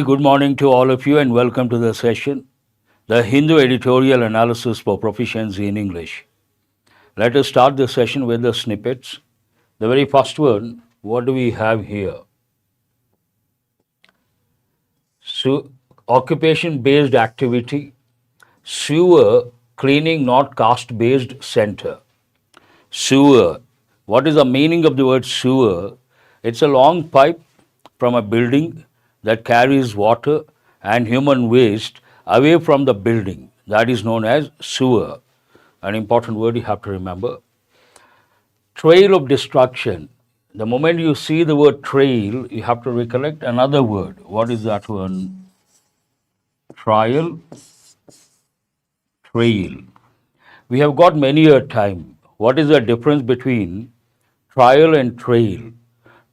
Good morning to all of you and welcome to the session, the Hindu Editorial Analysis for Proficiency in English. Let us start the session with the snippets. The very first one, what do we have here? Occupation-based activity, sewer cleaning, not caste-based center. Sewer. What is the meaning of the word sewer? It's a long pipe from a building that carries water and human waste away from the building. That is known as sewer. An important word you have to remember. Trail of destruction. The moment you see the word trail, you have to recollect another word. What is that one? Trial, trail. We have got many a time. What is the difference between trial and trail?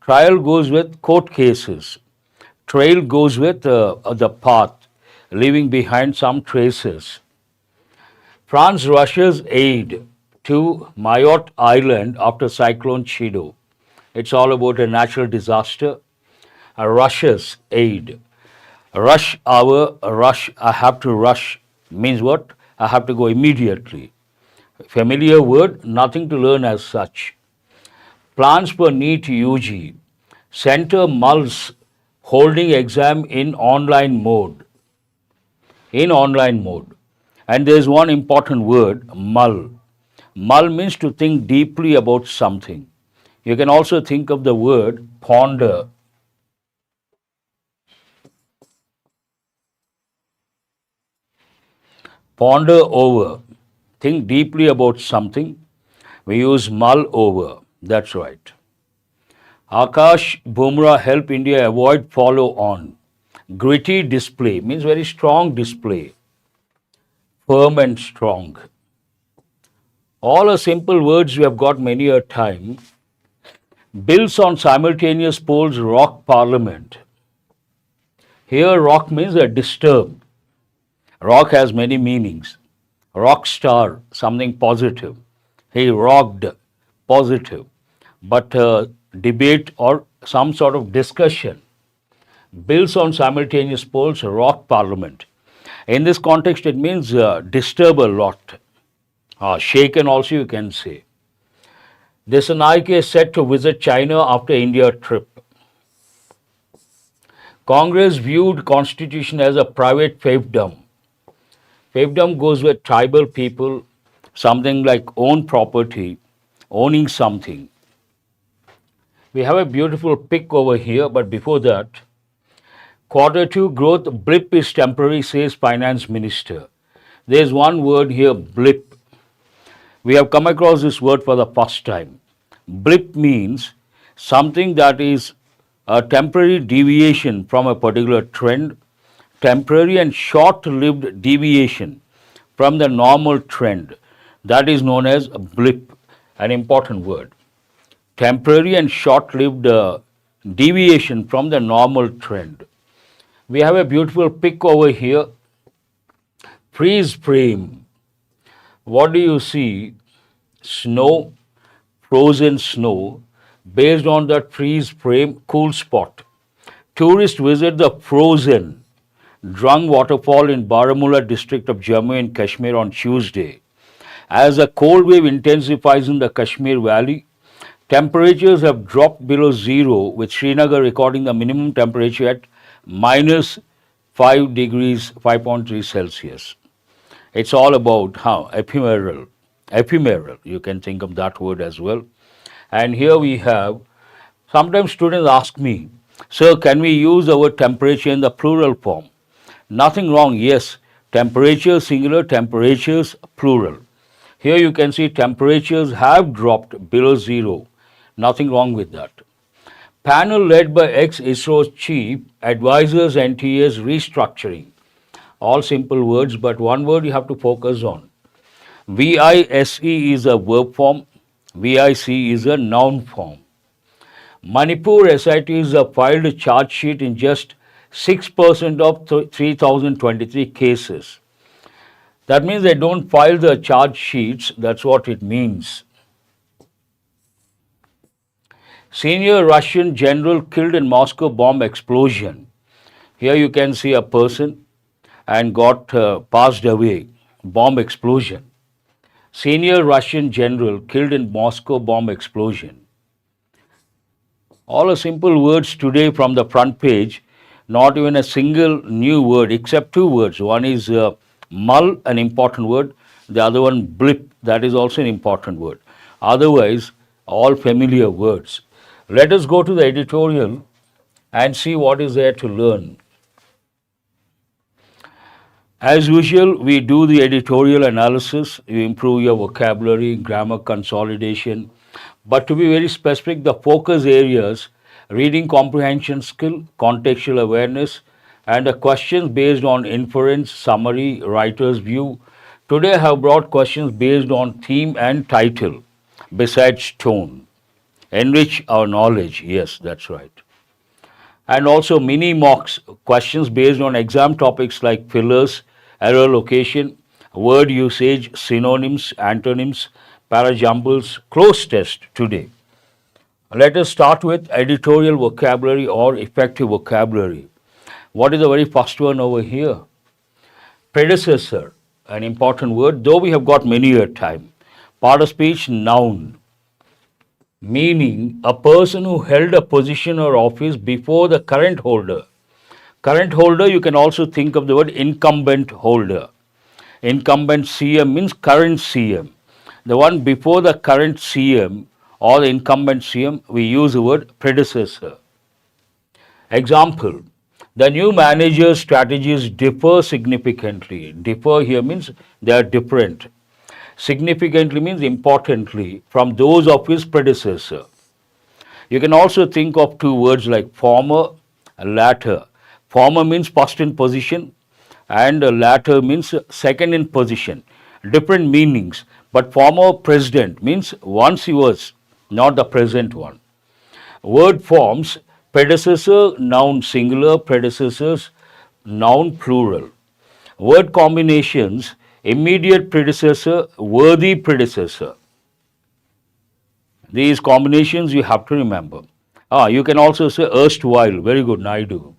Trial goes with court cases. Trail goes with the path, leaving behind some traces. France rushes aid to Mayotte Island after Cyclone Chido. It's all about a natural disaster. Rushes aid. Rush hour, rush, I have to rush means what? I have to go immediately. Familiar word, nothing to learn as such. Plans for NEET UG. Center mulls holding exam in online mode. In online mode. And there is one important word, mull. Mull means to think deeply about something. You can also think of the word ponder. Ponder over. Think deeply about something. We use mull over. That's right. Akash Bumrah help India avoid follow on. Gritty display means very strong display. Firm and strong. All are simple words we have got many a time. Bills on simultaneous polls rock parliament. Here rock means a disturb. Rock has many meanings. Rock star, something positive. He rocked, positive. But debate or some sort of discussion. Bills on simultaneous polls rock parliament. In this context, it means disturb a lot. Shaken also you can say. Desanaike is set to visit China after India trip. Congress viewed constitution as a private fiefdom. Fiefdom goes with tribal people, something like own property, owning something. We have a beautiful pic over here, but before that, Q2 growth blip is temporary, says Finance Minister. There is one word here, blip. We have come across this word for the first time. Blip means something that is a temporary deviation from a particular trend, temporary and short-lived deviation from the normal trend. That is known as a blip, an important word. Temporary and short-lived deviation from the normal trend. We have a beautiful pic over here. Freeze frame. What do you see? Snow, frozen snow. Based on that freeze frame, cool spot. Tourists visit the frozen Drung waterfall in Baramulla district of Jammu and Kashmir on Tuesday. As the cold wave intensifies in the Kashmir Valley, temperatures have dropped below zero, with Srinagar recording the minimum temperature at minus 5 degrees, 5.3 Celsius. It's all about ephemeral. Ephemeral, you can think of that word as well. And here we have, sometimes students ask me, sir, can we use the word temperature in the plural form? Nothing wrong, yes. Temperature singular, temperatures plural. Here you can see temperatures have dropped below zero. Nothing wrong with that. Panel led by ex-ISRO chief advises NTA's restructuring. All simple words, but one word you have to focus on. VISE is a verb form. VIC is a noun form. Manipur SITs have filed a charge sheet in just 6% of 3,023 cases. That means they don't file the charge sheets. That's what it means. Senior Russian general killed in Moscow bomb explosion. Here you can see a person and got passed away, bomb explosion. Senior Russian general killed in Moscow bomb explosion. All are simple words today from the front page, not even a single new word except two words. One is mull, an important word. The other one blip, that is also an important word. Otherwise, all familiar words. Let us go to the editorial and see what is there to learn. As usual, we do the editorial analysis. You improve your vocabulary, grammar consolidation. But to be very specific, the focus areas, reading comprehension skill, contextual awareness, and the questions based on inference, summary, writer's view. Today I have brought questions based on theme and title, besides tone. Enrich our knowledge. Yes, that's right. And also mini mocks, questions based on exam topics like fillers, error location, word usage, synonyms, antonyms, parajumbles, close test today. Let us start with editorial vocabulary or effective vocabulary. What is the very first one over here? Predecessor, an important word, though we have got many a time. Part of speech, noun, meaning a person who held a position or office before the current holder. Current holder, you can also think of the word incumbent holder. Incumbent CM means current CM. The one before the current CM or the incumbent CM, we use the word predecessor. Example, the new manager's strategies differ significantly. Differ here means they are different. Significantly means importantly from those of his predecessor. You can also think of two words like former and latter. Former means first in position and latter means second in position. Different meanings, but former president means once he was, not the present one. Word forms, predecessor, noun singular, predecessors, noun plural. Word combinations, immediate predecessor, worthy predecessor. These combinations you have to remember. You can also say erstwhile, very good, Naidu.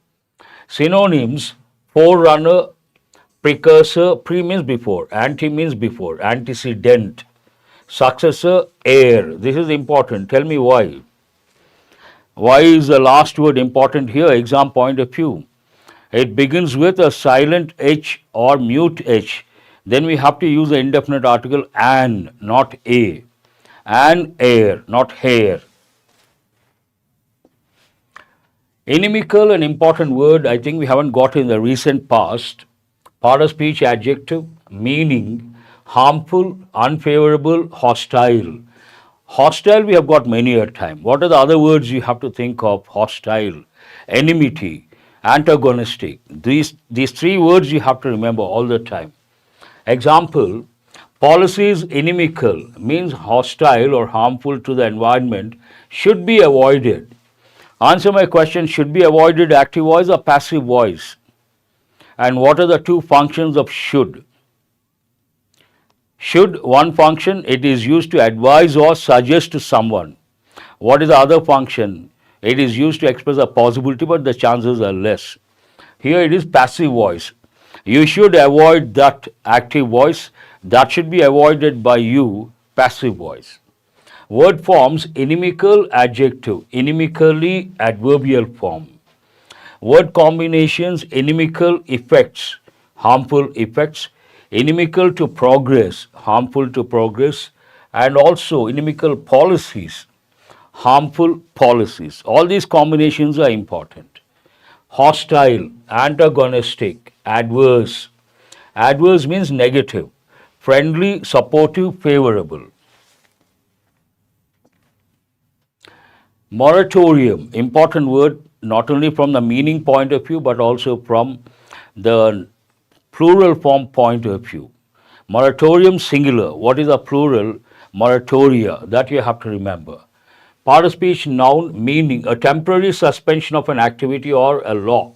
Synonyms, forerunner, precursor, pre means before, anti means before, antecedent. Successor, heir. This is important. Tell me why. Why is the last word important here? Exam point of view. It begins with a silent H or mute H. Then we have to use the indefinite article an, not a. An heir, not hair. Inimical, an important word I think we haven't got in the recent past. Part of speech adjective, meaning harmful, unfavorable, hostile. Hostile we have got many a time. What are the other words you have to think of? Hostile, enmity, antagonistic. These three words you have to remember all the time. Example, policies inimical means hostile or harmful to the environment, should be avoided. Answer my question, should be avoided active voice or passive voice? And what are the two functions of should? Should, one function, it is used to advise or suggest to someone. What is the other function? It is used to express a possibility, but the chances are less. Here it is passive voice. You should avoid that, active voice. That should be avoided by you, passive voice. Word forms, inimical adjective, inimically adverbial form. Word combinations, inimical effects, harmful effects, inimical to progress, harmful to progress, and also inimical policies, harmful policies. All these combinations are important. Hostile, antagonistic, adverse. Adverse means negative. Friendly, supportive, favorable. Moratorium, important word, not only from the meaning point of view, but also from the plural form point of view. Moratorium singular. What is a plural? Moratoria. That you have to remember. Part of speech noun, meaning a temporary suspension of an activity or a law.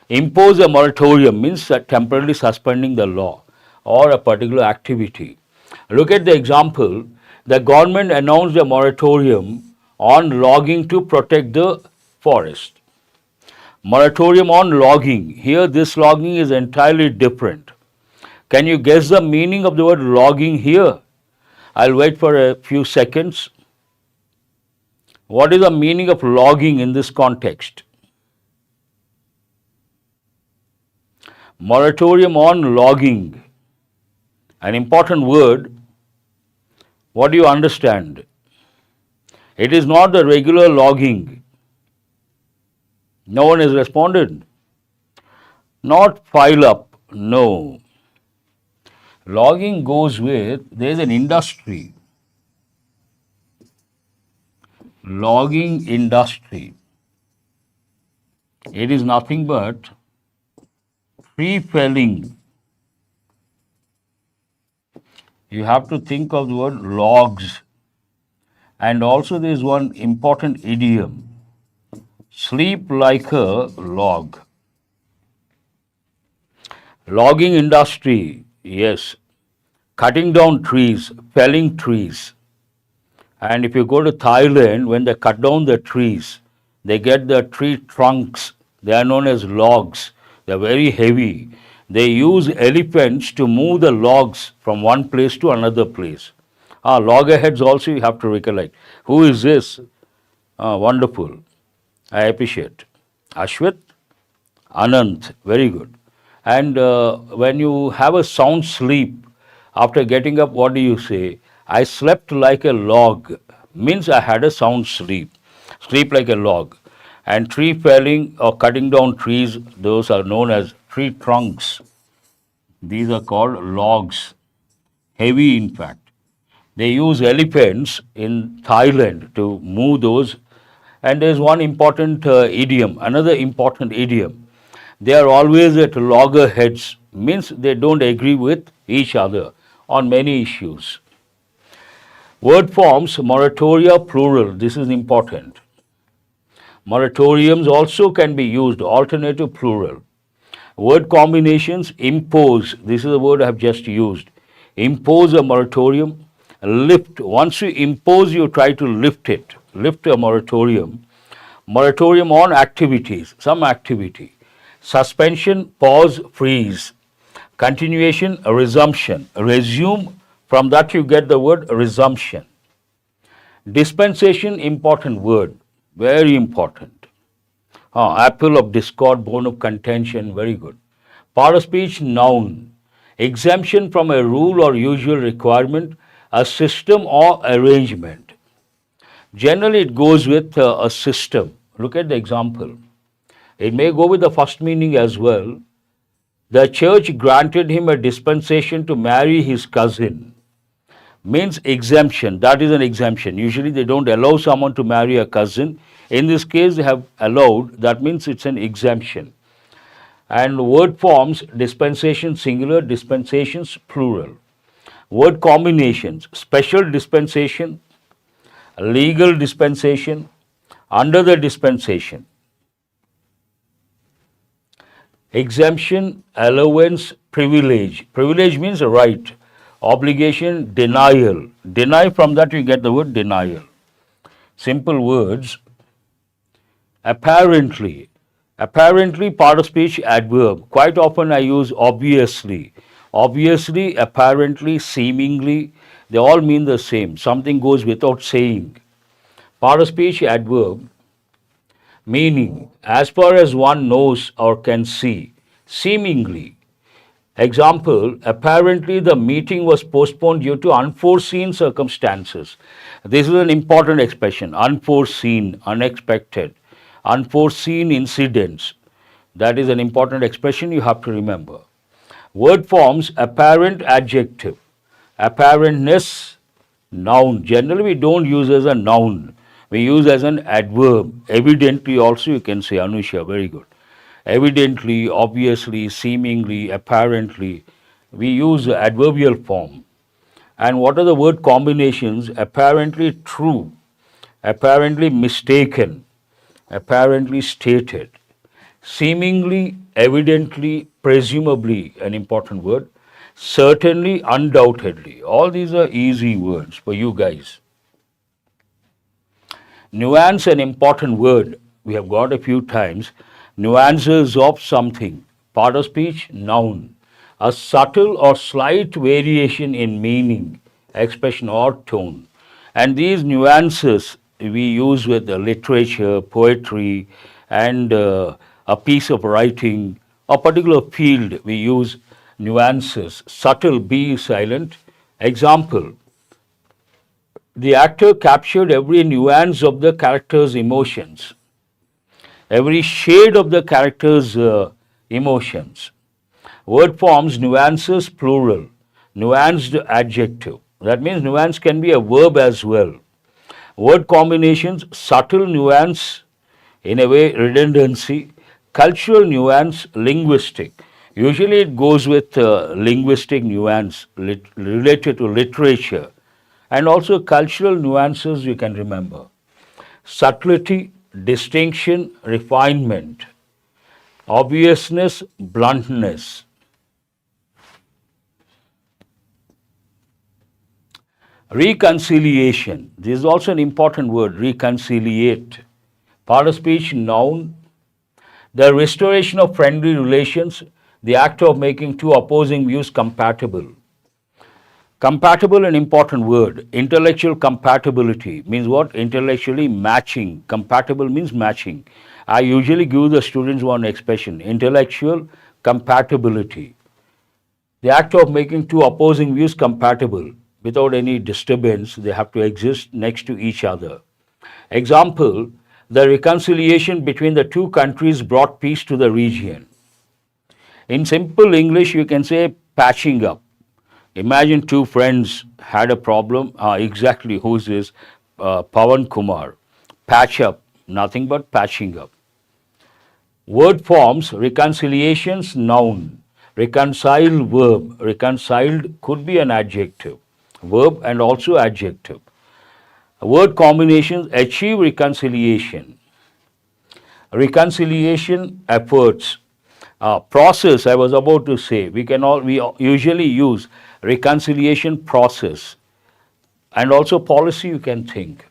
Impose a moratorium means temporarily suspending the law or a particular activity. Look at the example. The government announced a moratorium on logging to protect the forest. Moratorium on logging. Here this logging is entirely different. Can you guess the meaning of the word logging here? I'll wait for a few seconds. What is the meaning of logging in this context? Moratorium on logging. An important word. What do you understand? It is not the regular logging. No one has responded. Not file up. No. Logging goes with, there is an industry. Logging industry. It is nothing but tree felling. You have to think of the word logs. And also there is one important idiom. Sleep like a log. Logging industry, yes. Cutting down trees, felling trees. And if you go to Thailand, when they cut down the trees, they get the tree trunks. They are known as logs. They are very heavy. They use elephants to move the logs from one place to another place. Loggerheads also you have to recollect. Who is this? Wonderful. I appreciate. Ashwit? Anant. Very good. And when you have a sound sleep, after getting up, what do you say? I slept like a log. Means I had a sound sleep. Sleep like a log. And tree felling or cutting down trees, those are known as tree trunks. These are called logs. Heavy, in fact. They use elephants in Thailand to move those. And there's one important idiom, another important idiom. They are always at loggerheads, means they don't agree with each other on many issues. Word forms, moratoria plural, this is important. Moratoriums also can be used, alternative plural. Word combinations, impose, this is the word I have just used. Impose a moratorium. Lift, once you impose, you try to lift it. Lift a moratorium. Moratorium on activities, some activity. Suspension, pause, freeze. Continuation, a resumption. Resume, from that you get the word resumption. Dispensation, important word, very important. Apple of discord, bone of contention, very good. Part of speech, noun. Exemption from a rule or usual requirement, a system or arrangement. Generally, it goes with a system. Look at the example. It may go with the first meaning as well. The church granted him a dispensation to marry his cousin. Means exemption. That is an exemption. Usually, they don't allow someone to marry a cousin. In this case, they have allowed. That means it's an exemption. And word forms, dispensation singular, dispensations plural. Word combinations, special dispensation, legal dispensation, under the dispensation. Exemption, allowance, privilege. Privilege means a right. Obligation, denial. Deny, from that you get the word denial. Simple words. Apparently. Apparently, part of speech, adverb. Quite often I use obviously. Obviously, apparently, seemingly, they all mean the same. Something goes without saying. Part of speech, adverb. Meaning, as far as one knows or can see. Seemingly. Example, apparently the meeting was postponed due to unforeseen circumstances. This is an important expression. Unforeseen, unexpected, unforeseen incidents. That is an important expression you have to remember. Word forms, apparent adjective, apparentness, noun. Generally, we don't use as a noun. We use as an adverb. Evidently also you can say, Anusha, very good. Evidently, obviously, seemingly, apparently. We use the adverbial form. And what are the word combinations? Apparently true, apparently mistaken, apparently stated, seemingly, evidently, presumably, an important word, certainly, undoubtedly. All these are easy words for you guys. Nuance, an important word. We have got a few times. nuances of something. Part of speech, noun. A subtle or slight variation in meaning, expression or tone. And these nuances we use with the literature, poetry, and a piece of writing, a particular field, we use nuances. Subtle, be silent. Example, the actor captured every nuance of the character's emotions, every shade of the character's emotions. Word forms, nuances, plural, nuanced adjective. That means nuance can be a verb as well. Word combinations, subtle nuance, in a way redundancy, cultural nuance, linguistic. Usually it goes with linguistic nuance related to literature, and also cultural nuances you can remember. Subtlety, distinction, refinement, obviousness, bluntness. Reconciliation, this is also an important word, reconciliate. Part of speech, noun. The restoration of friendly relations, the act of making two opposing views compatible. Compatible, an important word. Intellectual compatibility means what? Intellectually matching. Compatible means matching. I usually give the students one expression, intellectual compatibility. The act of making two opposing views compatible without any disturbance, they have to exist next to each other. Example, the reconciliation between the two countries brought peace to the region. In simple English, you can say patching up. Imagine two friends had a problem. Exactly, who's this? Pawan Kumar. Patch up, nothing but patching up. Word forms, reconciliations, noun. Reconcile, verb. Reconciled could be an adjective. Verb and also adjective. Word combinations, achieve reconciliation. Reconciliation efforts. Process, I was about to say, we usually use reconciliation process, and also policy you can think.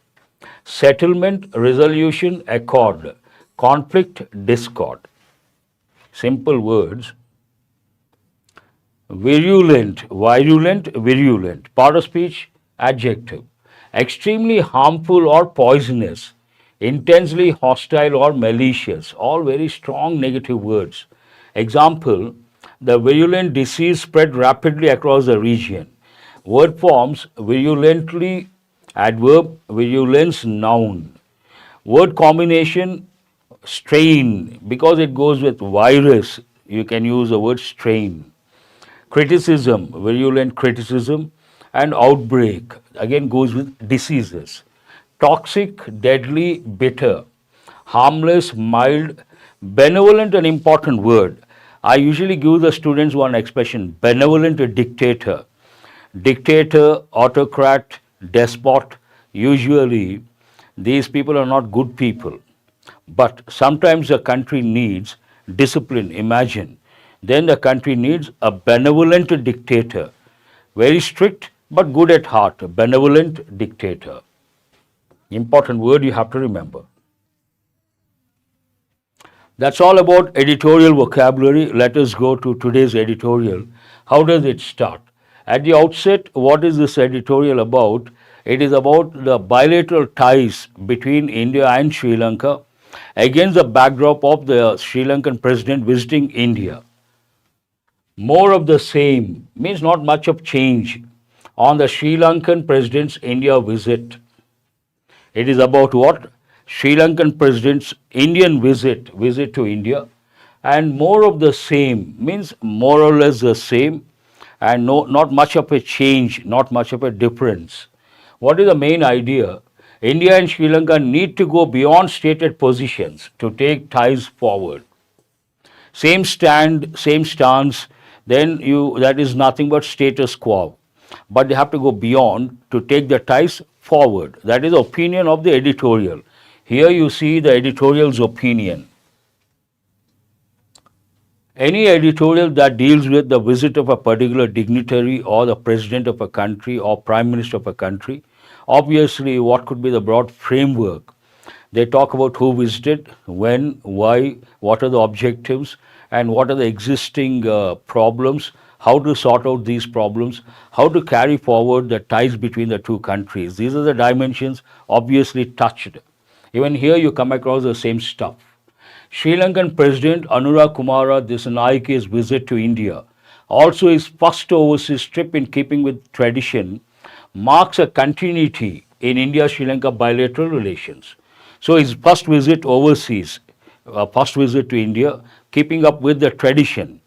Settlement, resolution, accord. Conflict, discord. Simple words. Virulent, virulent. Part of speech, adjective. Extremely harmful or poisonous. Intensely hostile or malicious. All very strong negative words. Example, the virulent disease spread rapidly across the region. Word forms, virulently, adverb, virulence, noun. Word combination, strain, because it goes with virus, you can use the word strain. Criticism, virulent criticism, and outbreak, again goes with diseases. Toxic, deadly, bitter. Harmless, mild, benevolent, an important word. I usually give the students one expression, benevolent dictator. Dictator, autocrat, despot, usually these people are not good people. But sometimes the country needs discipline, imagine. Then the country needs a benevolent dictator. Very strict but good at heart, a benevolent dictator. Important word you have to remember. That's all about editorial vocabulary. Let us go to today's editorial. How does it start? At the outset, what is this editorial about? It is about the bilateral ties between India and Sri Lanka against the backdrop of the Sri Lankan president visiting India. More of the same means not much of change on the Sri Lankan president's India visit. It is about what? Sri Lankan president's Indian visit to India, and more of the same means more or less the same, and not much of a change, not much of a difference. What is the main idea? India and Sri Lanka need to go beyond stated positions to take ties forward. Same stand, same stance, then that is nothing but status quo. But they have to go beyond to take the ties forward. That is the opinion of the editorial. Here you see the editorial's opinion. Any editorial that deals with the visit of a particular dignitary or the president of a country or prime minister of a country, obviously what could be the broad framework? They talk about who visited, when, why, what are the objectives, and what are the existing problems, how to sort out these problems, how to carry forward the ties between the two countries. These are the dimensions obviously touched. Even here you come across the same stuff. Sri Lankan President Anura Kumara Dissanayike's visit to India, also his first overseas trip in keeping with tradition, marks a continuity in India-Sri Lanka bilateral relations. So his first visit overseas, first visit to India, keeping up with the tradition.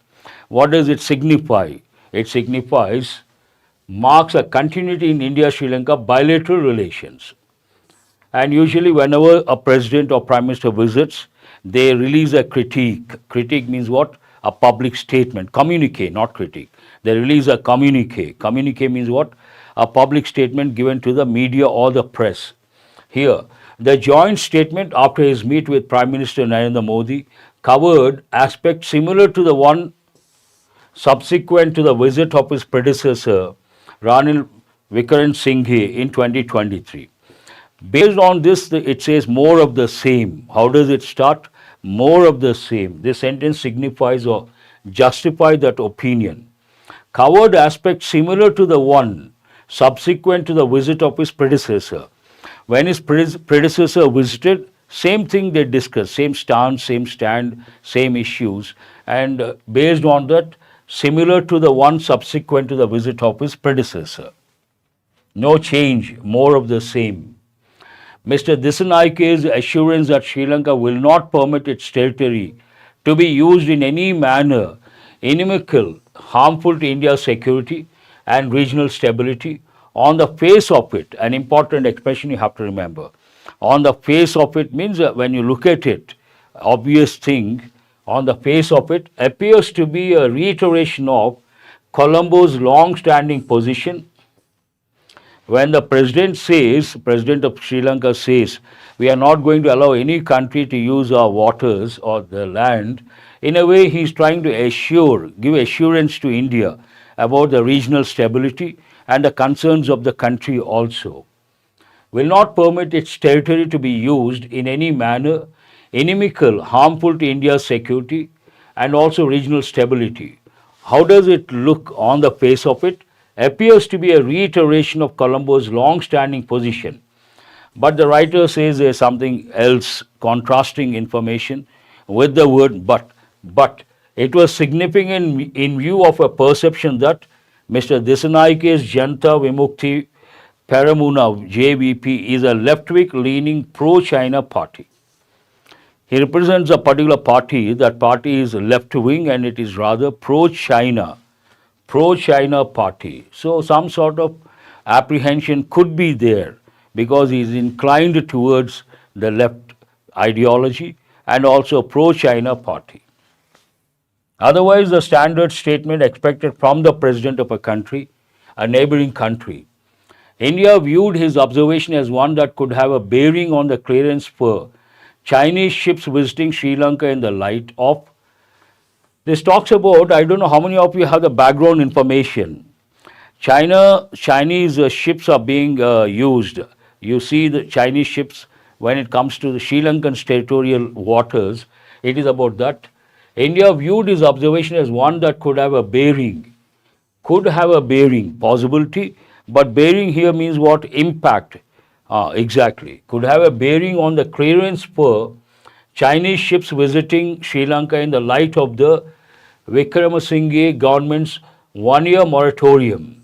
What does it signify? It signifies, marks a continuity in India-Sri Lanka bilateral relations. And usually whenever a president or prime minister visits, they release a critique. Critique means what? A public statement. Communique, not critique. They release a communique. Communique means what? A public statement given to the media or the press. Here, the joint statement after his meet with Prime Minister Narendra Modi covered aspects similar to the one subsequent to the visit of his predecessor, Ranil Wickremesinghe, in 2023. Based on this, it says more of the same. How does it start? More of the same. This sentence signifies or justifies that opinion. Covered aspects similar to the one subsequent to the visit of his predecessor. When his predecessor visited, same thing they discussed, same stance, same stand, same issues, and based on that, similar to the one subsequent to the visit of his predecessor. No change, more of the same. Mr. Dissanayike's assurance that Sri Lanka will not permit its territory to be used in any manner inimical, harmful to India's security and regional stability, on the face of it, an important expression you have to remember. On the face of it means when you look at it, obvious thing, on the face of it appears to be a reiteration of Colombo's long-standing position. When the president says, President of Sri Lanka says, we are not going to allow any country to use our waters or the land, in a way he is trying to give assurance to India about the regional stability and the concerns of the country also. Will not permit its territory to be used in any manner inimical, harmful to India's security and also regional stability. How does it look on the face of it? Appears to be a reiteration of Colombo's long-standing position. But the writer says there's something else, contrasting information with the word but. But it was significant in view of a perception that Mr. Dissanayike's Janta Vimukti Peramuna JVP is a left-wing leaning pro-China party. He represents a particular party. That party is left-wing and it is rather pro-China party. So some sort of apprehension could be there because he is inclined towards the left ideology and also pro-China party. Otherwise, the standard statement expected from the president of a country, a neighboring country. India viewed his observation as one that could have a bearing on the clearance for Chinese ships visiting Sri Lanka in the light of. This talks about, I don't know how many of you have the background information. Chinese ships are being used. You see the Chinese ships when it comes to the Sri Lankan territorial waters. It is about that. India viewed his observation as one that could have a bearing. Could have a bearing, possibility, but bearing here means what? Impact. Exactly. Could have a bearing on the clearance for Chinese ships visiting Sri Lanka in the light of the Wickremesinghe government's one-year moratorium.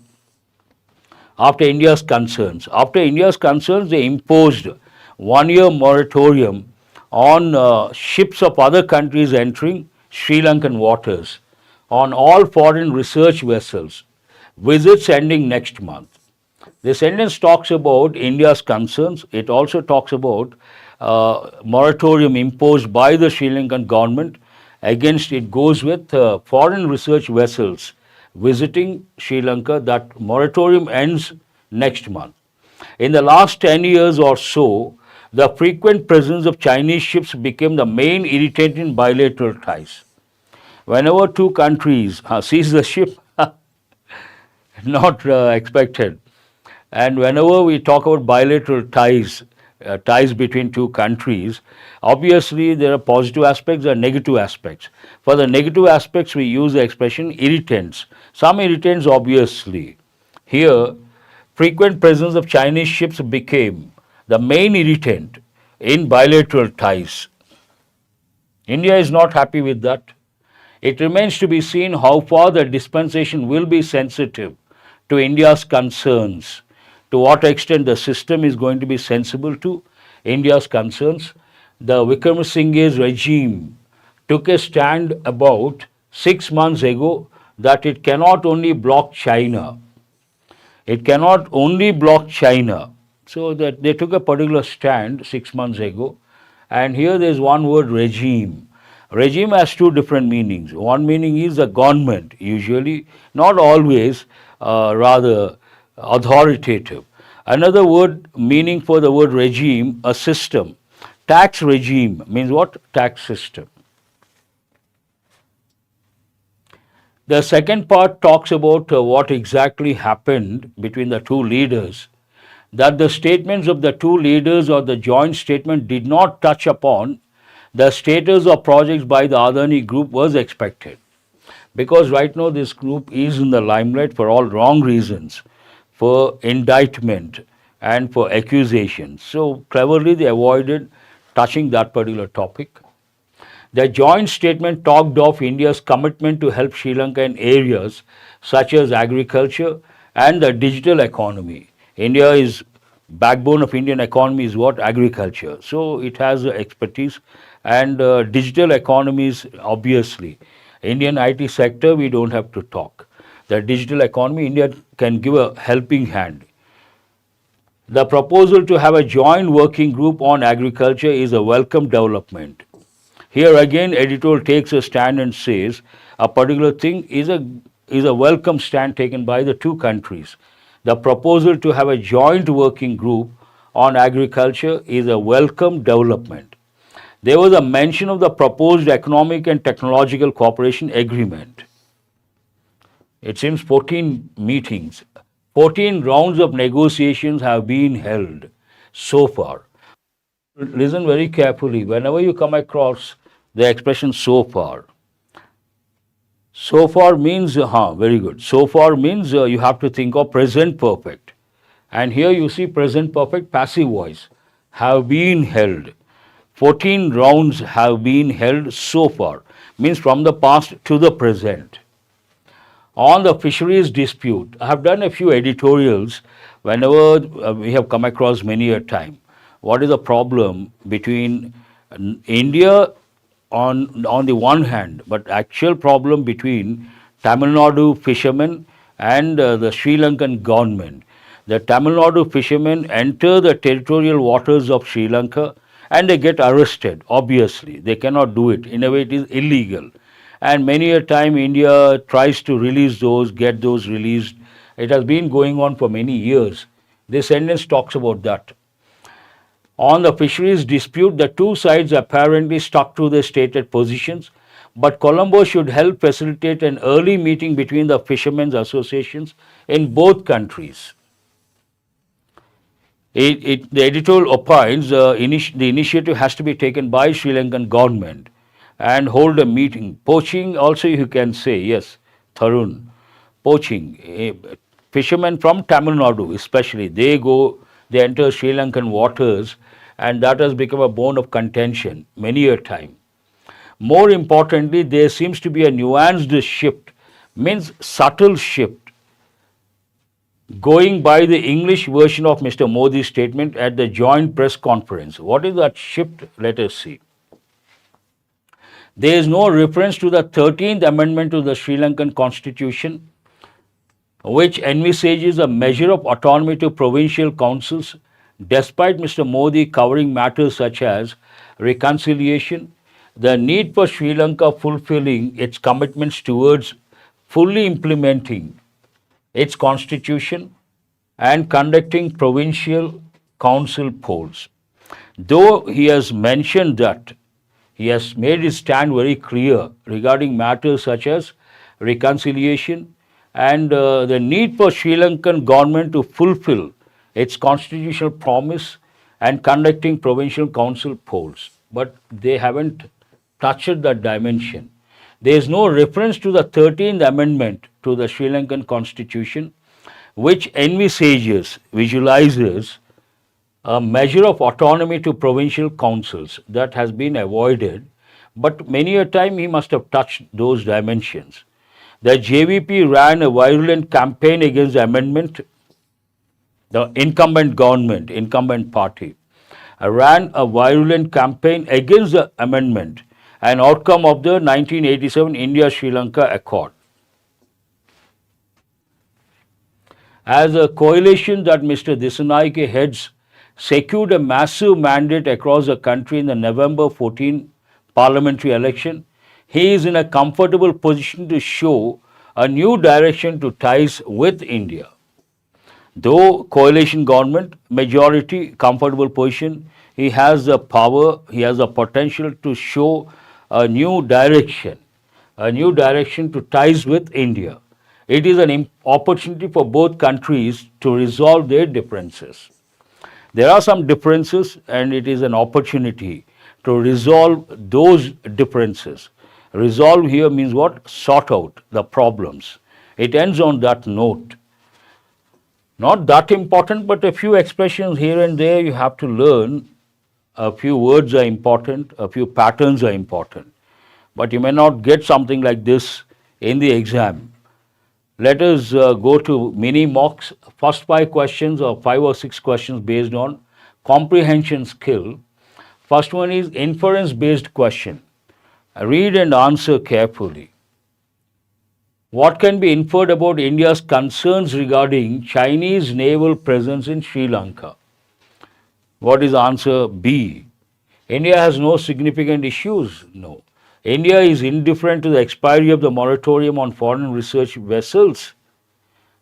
After India's concerns. After India's concerns, they imposed one-year moratorium on ships of other countries entering Sri Lankan waters, on all foreign research vessels, visits ending next month. This sentence talks about India's concerns. It also talks about moratorium imposed by the Sri Lankan government against, it goes with foreign research vessels visiting Sri Lanka. That moratorium ends next month. In the last 10 years or so, the frequent presence of Chinese ships became the main irritant in bilateral ties. Whenever two countries seize the ship, not expected. And whenever we talk about bilateral ties, ties between two countries. Obviously, there are positive aspects and negative aspects. For the negative aspects, we use the expression irritants. Some irritants, obviously. Here, frequent presence of Chinese ships became the main irritant in bilateral ties. India is not happy with that. It remains to be seen how far the dispensation will be sensitive to India's concerns, to what extent the system is going to be sensible to India's concerns. The Wickramasinghe's regime took a stand about 6 months ago that it cannot only block China. It cannot only block China. So that they took a particular stand 6 months ago. And here there is one word, regime. Regime has two different meanings. One meaning is the government, usually, not always, rather authoritative. Another word meaning for the word regime, a system. Tax regime means what? Tax system. The second part talks about what exactly happened between the two leaders, that the statements of the two leaders or the joint statement did not touch upon the status of projects by the Adani group was expected. Because right now this group is in the limelight for all wrong reasons, for indictment and for accusation. So cleverly they avoided touching that particular topic. The joint statement talked of India's commitment to help Sri Lanka in areas such as agriculture and the digital economy. India is backbone of Indian economy is what? Agriculture. So it has expertise and digital economies, obviously. Indian IT sector, we don't have to talk. The digital economy, India can give a helping hand. The proposal to have a joint working group on agriculture is a welcome development. Here again, editorial takes a stand and says a particular thing is a welcome stand taken by the two countries. The proposal to have a joint working group on agriculture is a welcome development. There was a mention of the proposed economic and technological cooperation agreement. It seems 14 meetings, 14 rounds of negotiations have been held so far. Listen very carefully. Whenever you come across the expression so far means, very good. So far means you have to think of present perfect. And here you see present perfect passive voice, have been held. 14 rounds have been held so far, means from the past to the present. On the fisheries dispute, I have done a few editorials whenever we have come across many a time. What is the problem between India on the one hand, but actual problem between Tamil Nadu fishermen and the Sri Lankan government. The Tamil Nadu fishermen enter the territorial waters of Sri Lanka and they get arrested, obviously. They cannot do it. In a way, it is illegal. And many a time India tries to release those, get those released. It has been going on for many years. This sentence talks about that. On the fisheries dispute, the two sides apparently stuck to their stated positions, but Colombo should help facilitate an early meeting between the fishermen's associations in both countries. The editorial opines the initiative has to be taken by Sri Lankan government and hold a meeting. Poaching also you can say, yes, Tarun, poaching. Fishermen from Tamil Nadu especially, they enter Sri Lankan waters and that has become a bone of contention many a time. More importantly, there seems to be a nuanced shift, means subtle shift, going by the English version of Mr. Modi's statement at the joint press conference. What is that shift? Let us see. There is no reference to the 13th Amendment to the Sri Lankan Constitution, which envisages a measure of autonomy to provincial councils, despite Mr. Modi covering matters such as reconciliation, the need for Sri Lanka fulfilling its commitments towards fully implementing its constitution and conducting provincial council polls. Though he has mentioned that, he has made his stand very clear regarding matters such as reconciliation and the need for Sri Lankan government to fulfill its constitutional promise and conducting provincial council polls. But they haven't touched that dimension. There is no reference to the 13th Amendment to the Sri Lankan Constitution, which visualizes a measure of autonomy to provincial councils. That has been avoided, but many a time he must have touched those dimensions. The JVP ran a virulent campaign against the amendment. The incumbent government, incumbent party, ran a virulent campaign against the amendment, an outcome of the 1987 India-Sri Lanka Accord. As a coalition that Mr. Dissanayake heads secured a massive mandate across the country in the November 14 parliamentary election, he is in a comfortable position to show a new direction to ties with India. Though coalition government, majority, comfortable position, he has the power, he has the potential to show a new direction to ties with India. It is an opportunity for both countries to resolve their differences. There are some differences and it is an opportunity to resolve those differences. Resolve here means what? Sort out the problems. It ends on that note. Not that important, but a few expressions here and there you have to learn. A few words are important, a few patterns are important. But you may not get something like this in the exam. Let us go to mini mocks. First 5 questions or 5 or 6 questions based on comprehension skill. First one is inference based question. Read and answer carefully. What can be inferred about India's concerns regarding Chinese naval presence in Sri Lanka? What is answer B? India has no significant issues. No. India is indifferent to the expiry of the moratorium on foreign research vessels.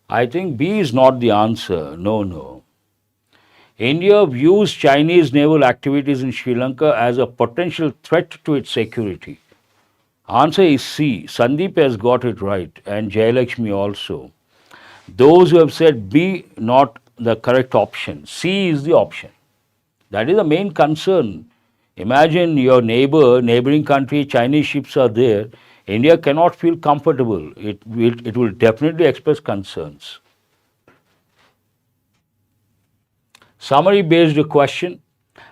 I think B is not the answer. No. India views Chinese naval activities in Sri Lanka as a potential threat to its security. Answer is C. Sandeep has got it right and Jayalakshmi also. Those who have said B, not the correct option. C is the option. That is the main concern. Imagine your neighboring country, Chinese ships are there. India cannot feel comfortable. It will definitely express concerns. Summary based question.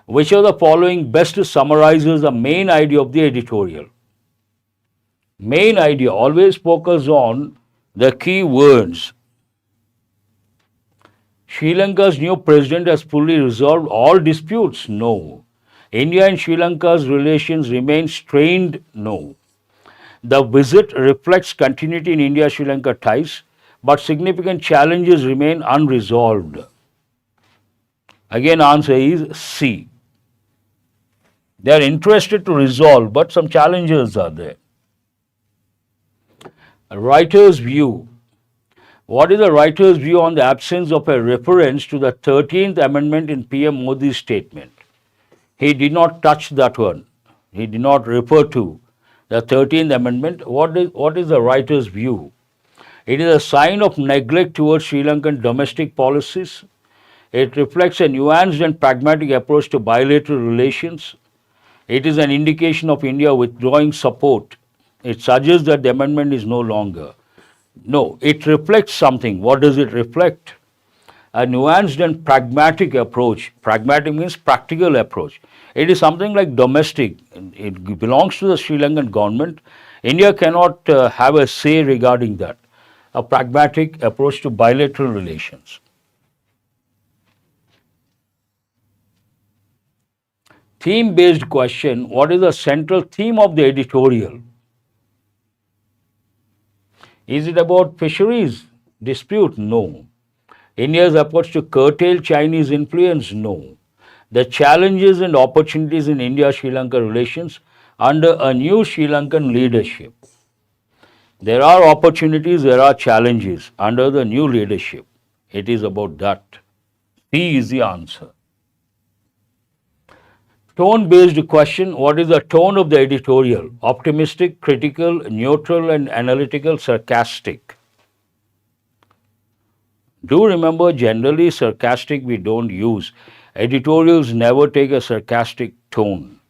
Which of the following best summarizes the main idea of the editorial? Main idea, always focus on the key words. Sri Lanka's new president has fully resolved all disputes? No. India and Sri Lanka's relations remain strained? No. The visit reflects continuity in India-Sri Lanka ties, but significant challenges remain unresolved. Again, answer is C. They are interested to resolve, but some challenges are there. A writer's view. What is the writer's view on the absence of a reference to the 13th Amendment in PM Modi's statement? He did not touch that one. He did not refer to the 13th Amendment. What is the writer's view? It is a sign of neglect towards Sri Lankan domestic policies. It reflects a nuanced and pragmatic approach to bilateral relations. It is an indication of India withdrawing support. It suggests that the amendment is no longer. No, it reflects something. What does it reflect? A nuanced and pragmatic approach. Pragmatic means practical approach. It is something like domestic. It belongs to the Sri Lankan government. India cannot have a say regarding that. A pragmatic approach to bilateral relations. Theme-based question. What is the central theme of the editorial? Is it about fisheries dispute? No. India's efforts to curtail Chinese influence? No. The challenges and opportunities in India-Sri Lanka relations under a new Sri Lankan leadership. There are opportunities, there are challenges under the new leadership. It is about that. C is the answer. Tone-based question. What is the tone of the editorial? Optimistic, critical, neutral and analytical, sarcastic. Do remember, generally sarcastic we don't use. Editorials never take a sarcastic tone.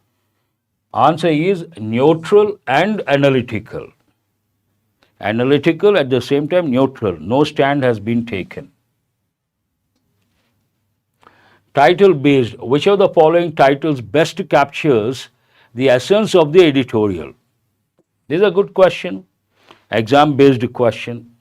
Answer is neutral and analytical. Analytical at the same time neutral. No stand has been taken. Title based. Which of the following titles best captures the essence of the editorial? This is a good question. Exam based question.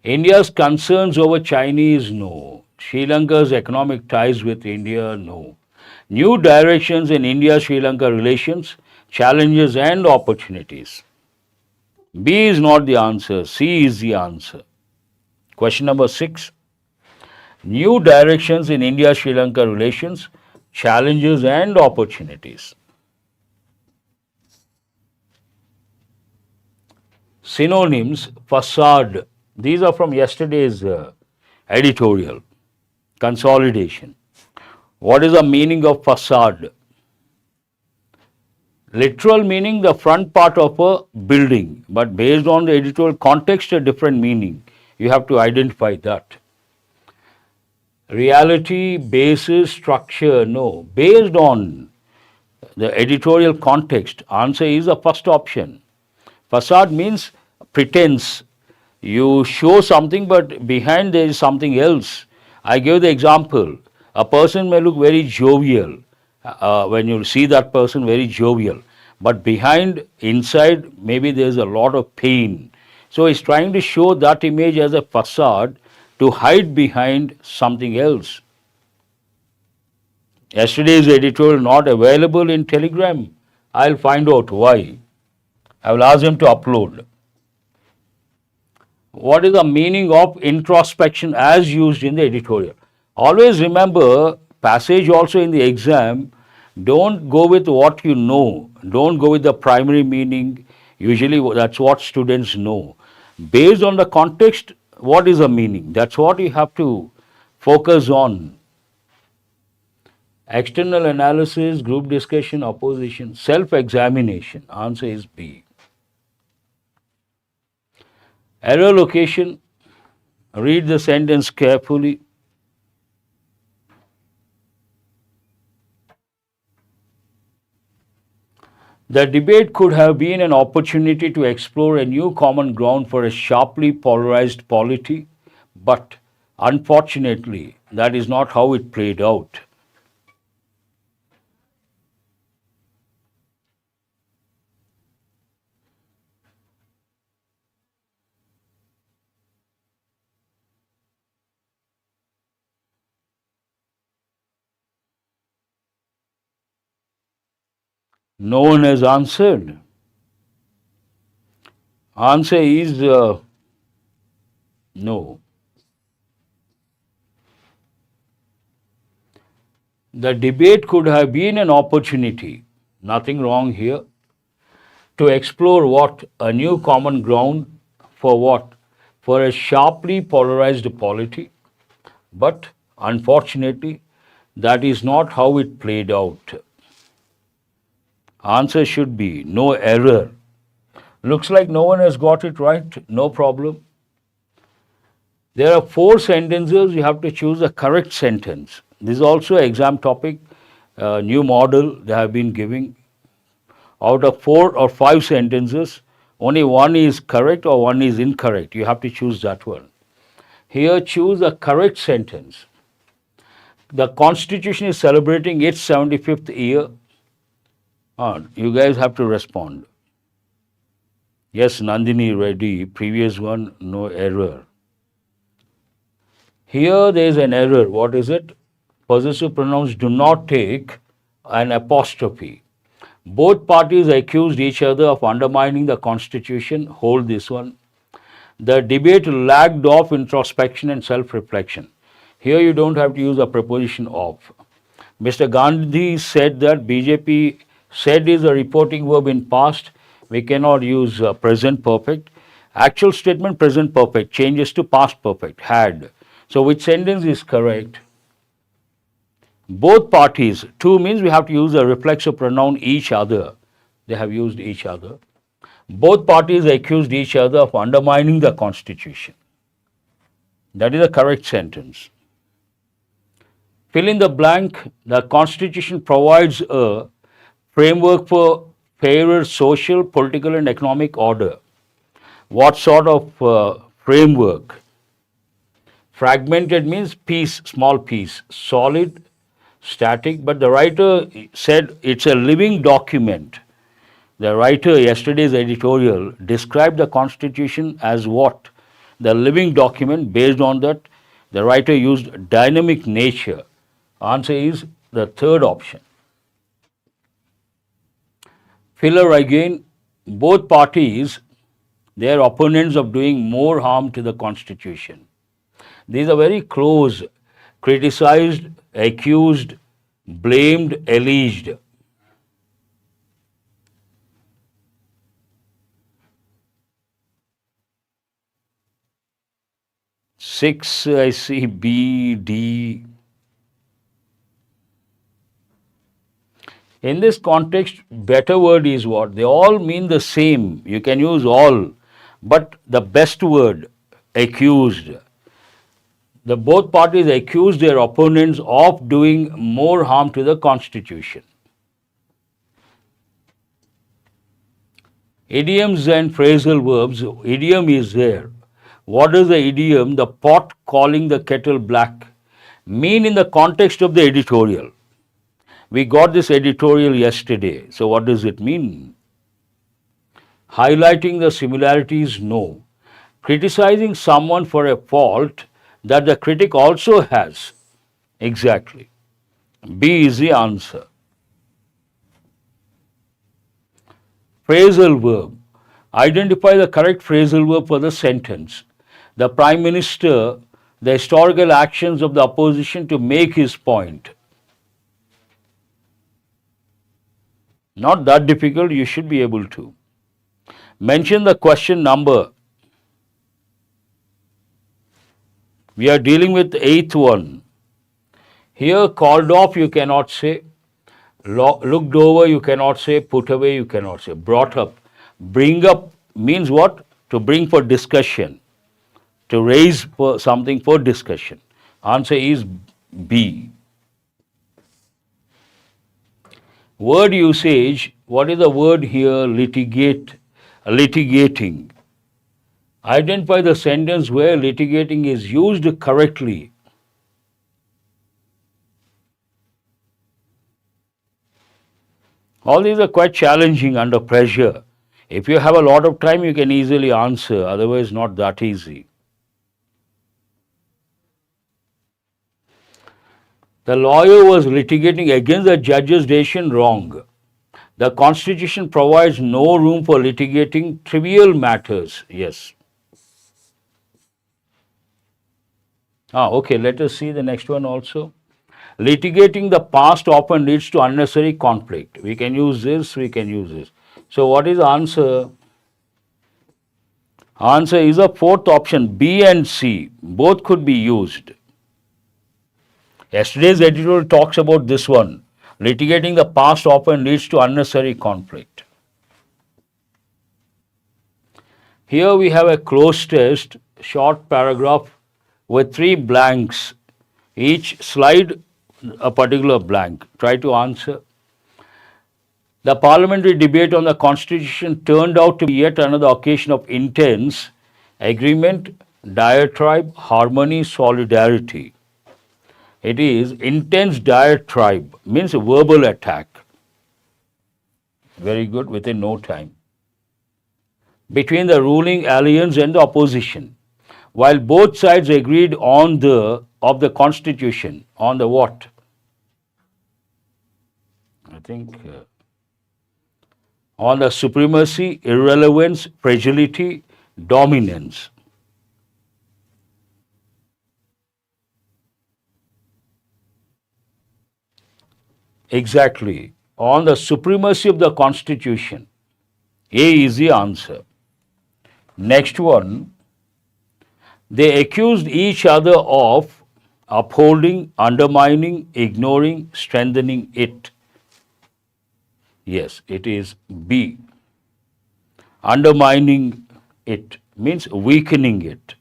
India's concerns over Chinese, no. Sri Lanka's economic ties with India, no. New directions in India-Sri Lanka relations, challenges and opportunities. B is not the answer, C is the answer. Question number 6. New directions in India-Sri Lanka relations, challenges and opportunities. Synonyms, facade. These are from yesterday's editorial. Consolidation. What is the meaning of facade? Literal meaning, the front part of a building, but based on the editorial context, a different meaning. You have to identify that. Reality, basis, structure, no. Based on the editorial context, answer is the first option. Facade means pretense. You show something, but behind there is something else. I give the example. A person may look very jovial. When you see that person, very jovial. But behind, inside, maybe there is a lot of pain. So he's trying to show that image as a facade to hide behind something else. Yesterday's editorial not available in Telegram. I'll find out why. I will ask him to upload. What is the meaning of introspection as used in the editorial? Always remember, passage also in the exam, don't go with what you know. Don't go with the primary meaning. Usually that's what students know. Based on the context, what is the meaning? That's what you have to focus on. External analysis, group discussion, opposition, self-examination. Answer is B. Error location. Read the sentence carefully. The debate could have been an opportunity to explore a new common ground for a sharply polarized polity, but unfortunately, that is not how it played out. No one has answered. Answer is no. The debate could have been an opportunity, nothing wrong here, to explore what? A new common ground for what? For a sharply polarized polity. But unfortunately, that is not how it played out. Answer should be no error. Looks like no one has got it right. No problem. There are 4 sentences. You have to choose a correct sentence. This is also an exam topic, new model they have been giving. Out of 4 or 5 sentences, only one is correct or one is incorrect. You have to choose that one. Here, choose a correct sentence. The Constitution is celebrating its 75th year. You guys have to respond. Yes, Nandini Reddy, previous one, no error. Here there is an error. What is it? Possessive pronouns do not take an apostrophe. Both parties accused each other of undermining the Constitution. Hold this one. The debate lagged off introspection and self-reflection. Here you don't have to use a preposition of. Mr. Gandhi said that BJP said is a reporting verb in past. We cannot use present perfect. Actual statement present perfect changes to past perfect, had. So which sentence is correct? Both parties, to means we have to use a reflexive pronoun each other. They have used each other. Both parties accused each other of undermining the Constitution. That is the correct sentence. Fill in the blank. The Constitution provides a framework for fairer social, political, and economic order. What sort of framework? Fragmented means piece, small piece. Solid, static. But the writer said it's a living document. The writer, yesterday's editorial, described the Constitution as what? The living document. Based on that, the writer used dynamic nature. Answer is the third option. Filler again, both parties, they are opponents of doing more harm to the Constitution. These are very close. Criticized, accused, blamed, alleged. Six, I see B, D. In this context, better word is what? They all mean the same. You can use all. But the best word, accused. The both parties accuse their opponents of doing more harm to the Constitution. Idioms and phrasal verbs. Idiom is there. What is the idiom? The pot calling the kettle black. Mean in the context of the editorial. We got this editorial yesterday. So what does it mean? Highlighting the similarities, no. Criticizing someone for a fault that the critic also has. Exactly. B is the answer. Phrasal verb. Identify the correct phrasal verb for the sentence. The Prime Minister, the historical actions of the opposition to make his point. Not that difficult, you should be able to. Mention the question number. We are dealing with the 8th one. Here, called off you cannot say. Looked over you cannot say. Put away you cannot say. Brought up. Bring up means what? To bring for discussion. To raise for something for discussion. Answer is B. Word usage, what is the word here? Litigate, litigating. Identify the sentence where litigating is used correctly. All these are quite challenging under pressure. If you have a lot of time, you can easily answer, otherwise not that easy. The lawyer was litigating against the judge's decision wrong. The Constitution provides no room for litigating trivial matters. Yes. Okay, let us see the next one also. Litigating the past often leads to unnecessary conflict. We can use this, we can use this. So what is the answer? Answer is the fourth option, B and C. Both could be used. Yesterday's editorial talks about this one. Litigating the past often leads to unnecessary conflict. Here we have a cloze test, short paragraph with 3 blanks. Each slide a particular blank. Try to answer. The parliamentary debate on the Constitution turned out to be yet another occasion of intense agreement, diatribe, harmony, solidarity. It is intense diatribe, means verbal attack. Very good, within no time. Between the ruling alliance and the opposition. While both sides agreed on the Constitution, on the what? I think on the supremacy, irrelevance, fragility, dominance. Exactly. On the supremacy of the Constitution. A is the answer. Next one. They accused each other of upholding, undermining, ignoring, strengthening it. Yes, it is B. Undermining it means weakening it.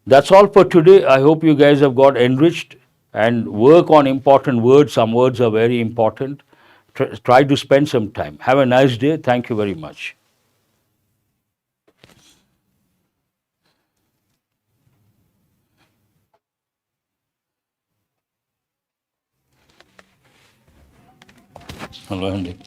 That's all for today. I hope you guys have got enriched and work on important words. Some words are very important. Try to spend some time. Have a nice day. Thank you very much. Hello, Andy.